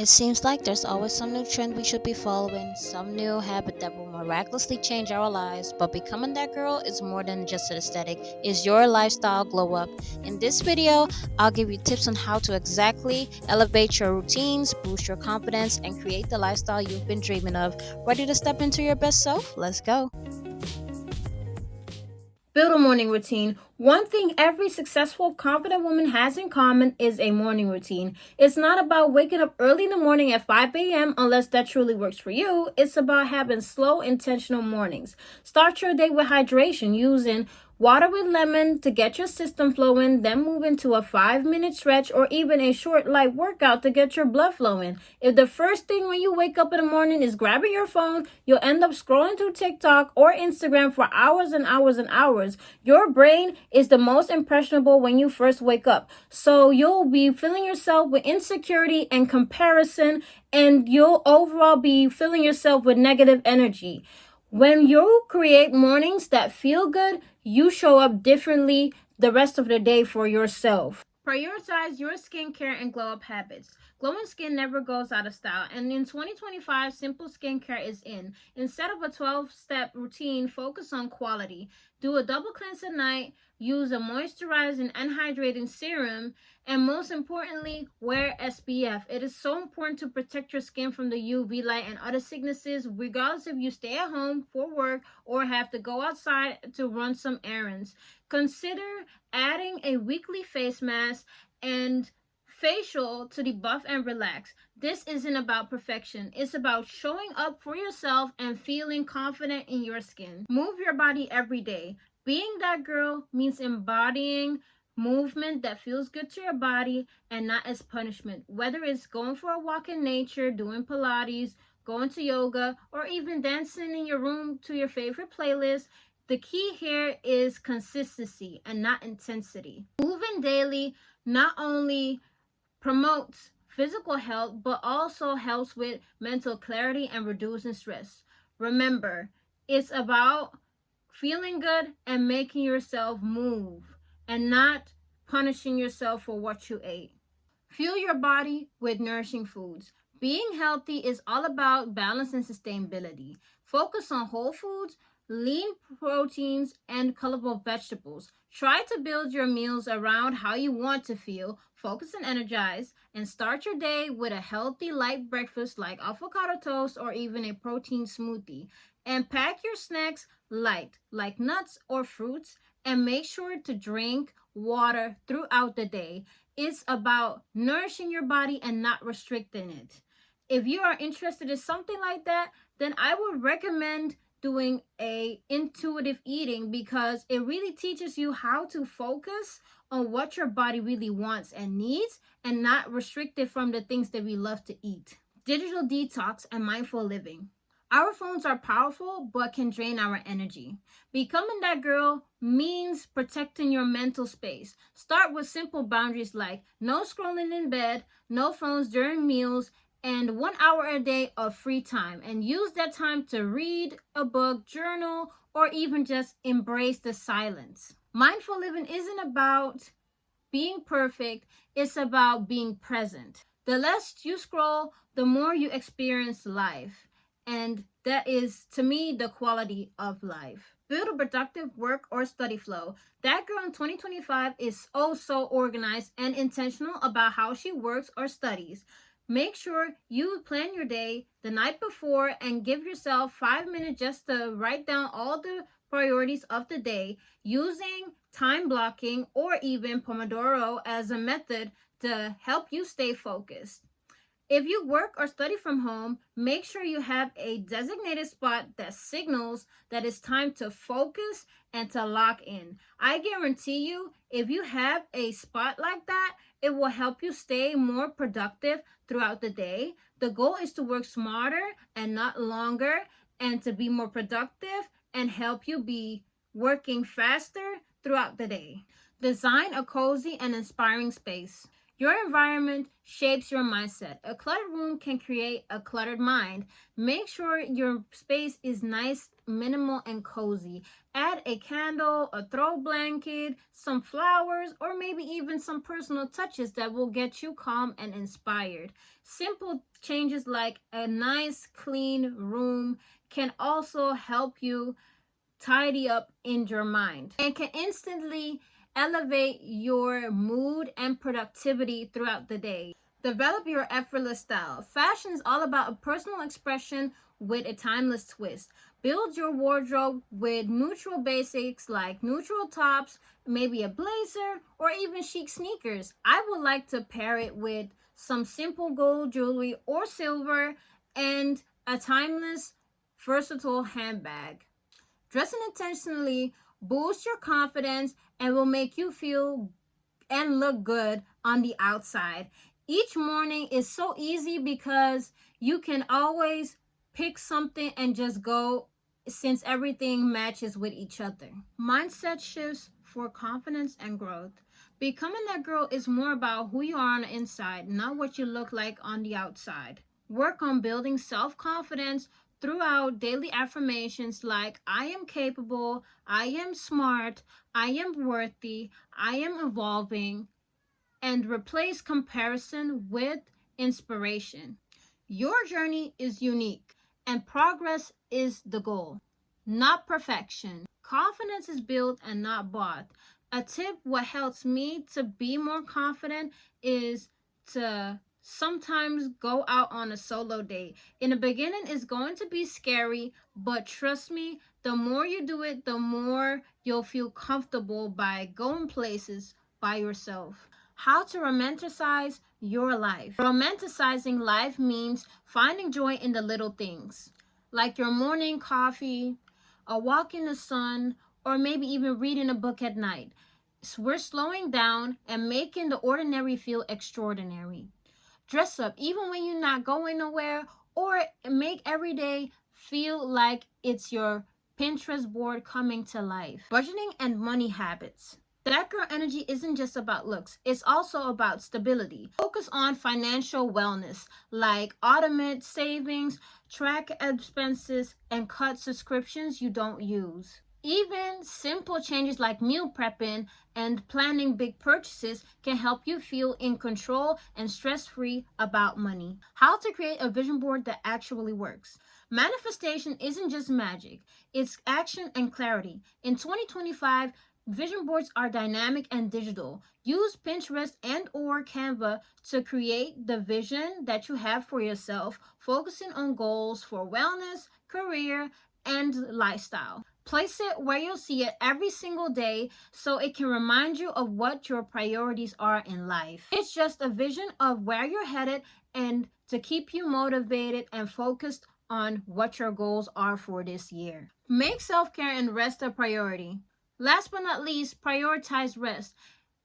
It seems like there's always some new trend we should be following, some new habit that will miraculously change our lives. But becoming that girl is more than just an aesthetic, it's your lifestyle glow up. In this video, I'll give you tips on how to exactly elevate your routines, boost your confidence, and create the lifestyle you've been dreaming of. Ready to step into your best self? Let's go. Build a morning routine. One thing every successful, confident woman has in common is a morning routine. It's not about waking up early in the morning at 5 a.m. unless that truly works for you. It's about having slow, intentional mornings. Start your day with hydration using water with lemon to get your system flowing, then move into a 5-minute stretch or even a short light workout to get your blood flowing. If the first thing when you wake up in the morning is grabbing your phone, you'll end up scrolling through TikTok or Instagram for hours and hours and hours. Your brain is the most impressionable when you first wake up. So you'll be filling yourself with insecurity and comparison, and you'll overall be filling yourself with negative energy. When you create mornings that feel good, you show up differently the rest of the day for yourself. Prioritize your skincare and glow up habits. Glowing skin never goes out of style, and in 2025, simple skincare is in. Instead of a 12-step routine, focus on quality. Do a double cleanse at night, use a moisturizing and hydrating serum, and most importantly, wear SPF. It is so important to protect your skin from the UV light and other sicknesses, regardless if you stay at home for work or have to go outside to run some errands. Consider adding a weekly face mask and facial to debuff and relax. This isn't about perfection. It's about showing up for yourself and feeling confident in your skin. Move your body every day. Being that girl means embodying movement that feels good to your body and not as punishment. Whether it's going for a walk in nature, doing Pilates, going to yoga, or even dancing in your room to your favorite playlist, the key here is consistency and not intensity. Moving daily not only promotes physical health but also helps with mental clarity and reducing stress. Remember, it's about feeling good and making yourself move and not punishing yourself for what you ate. Fuel your body with nourishing foods. Being healthy is all about balance and sustainability. Focus on whole foods, lean proteins, and colorful vegetables. Try to build your meals around how you want to feel, focus and energize, and start your day with a healthy, light breakfast like avocado toast or even a protein smoothie. And pack your snacks light, like nuts or fruits, and make sure to drink water throughout the day. It's about nourishing your body and not restricting it. If you are interested in something like that, then I would recommend doing a intuitive eating because it really teaches you how to focus on what your body really wants and needs and not restricted from the things that we love to eat. Digital detox and mindful living. Our phones are powerful but can drain our energy. Becoming that girl means protecting your mental space. Start with simple boundaries like no scrolling in bed, no phones during meals, and 1 hour a day of free time. And use that time to read a book, journal, or even just embrace the silence. Mindful living isn't about being perfect, it's about being present. The less you scroll, the more you experience life. And that is, to me, the quality of life. Build a productive work or study flow. That girl in 2025 is so organized and intentional about how she works or studies. Make sure you plan your day the night before and give yourself 5 minutes just to write down all the priorities of the day using time blocking or even Pomodoro as a method to help you stay focused. If you work or study from home, make sure you have a designated spot that signals that it's time to focus and to lock in. I guarantee you, if you have a spot like that, it will help you stay more productive throughout the day. The goal is to work smarter and not longer, and to be more productive and help you be working faster throughout the day. Design a cozy and inspiring space. Your environment shapes your mindset. A cluttered room can create a cluttered mind. Make sure your space is nice, minimal, and cozy. Add a candle, a throw blanket, some flowers, or maybe even some personal touches that will get you calm and inspired. Simple changes like a nice, clean room can also help you tidy up in your mind and can instantly elevate your mood and productivity throughout the day. Develop your effortless style. Fashion is all about a personal expression with a timeless twist. Build your wardrobe with neutral basics like neutral tops, maybe a blazer, or even chic sneakers. I would like to pair it with some simple gold jewelry or silver and a timeless, versatile handbag. Dressing intentionally boosts your confidence and will make you feel and look good on the outside. Each morning is so easy because you can always pick something and just go since everything matches with each other. Mindset shifts for confidence and growth. Becoming that girl is more about who you are on the inside, not what you look like on the outside. Work on building self-confidence throughout daily affirmations like I am capable, I am smart, I am worthy, I am evolving, and replace comparison with inspiration. Your journey is unique, and progress is the goal, not perfection. Confidence is built and not bought. A tip what helps me to be more confident is to sometimes go out on a solo date. In the beginning, it's going to be scary, but trust me, the more you do it, the more you'll feel comfortable by going places by yourself. How to romanticize your life. Romanticizing life means finding joy in the little things, like your morning coffee, a walk in the sun, or maybe even reading a book at night. So we're slowing down and making the ordinary feel extraordinary. Dress up even when you're not going nowhere, or make every day feel like it's your Pinterest board coming to life. Budgeting and money habits. That girl energy isn't just about looks, it's also about stability. Focus on financial wellness, like automate savings, track expenses, and cut subscriptions you don't use. Even simple changes like meal prepping and planning big purchases can help you feel in control and stress-free about money. How to create a vision board that actually works. Manifestation isn't just magic, it's action and clarity. In 2025, vision boards are dynamic and digital. Use Pinterest and or Canva to create the vision that you have for yourself, focusing on goals for wellness, career, and lifestyle. Place it where you'll see it every single day so it can remind you of what your priorities are in life. It's just a vision of where you're headed and to keep you motivated and focused on what your goals are for this year. Make self-care and rest a priority. Last but not least, prioritize rest.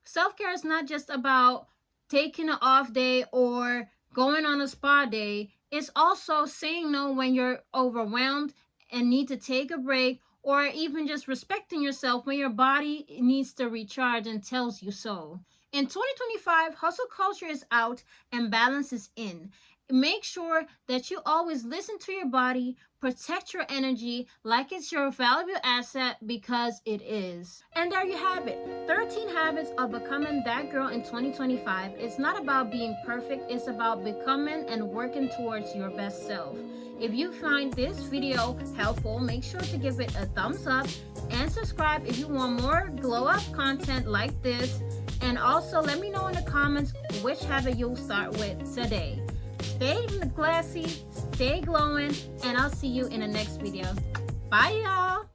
Self-care is not just about taking an off day or going on a spa day. It's also saying no when you're overwhelmed and need to take a break, or even just respecting yourself when your body needs to recharge and tells you so. In 2025, hustle culture is out and balance is in. Make sure that you always listen to your body, protect your energy like it's your valuable asset, because it is. And there you have it, 13 habits of becoming that girl in 2025. It's not about being perfect, it's about becoming and working towards your best self. If you find this video helpful, make sure to give it a thumbs up and subscribe if you want more glow up content like this. And also let me know in the comments which habit you'll start with today. Stay classy, stay glowing, and I'll see you in the next video. Bye, y'all.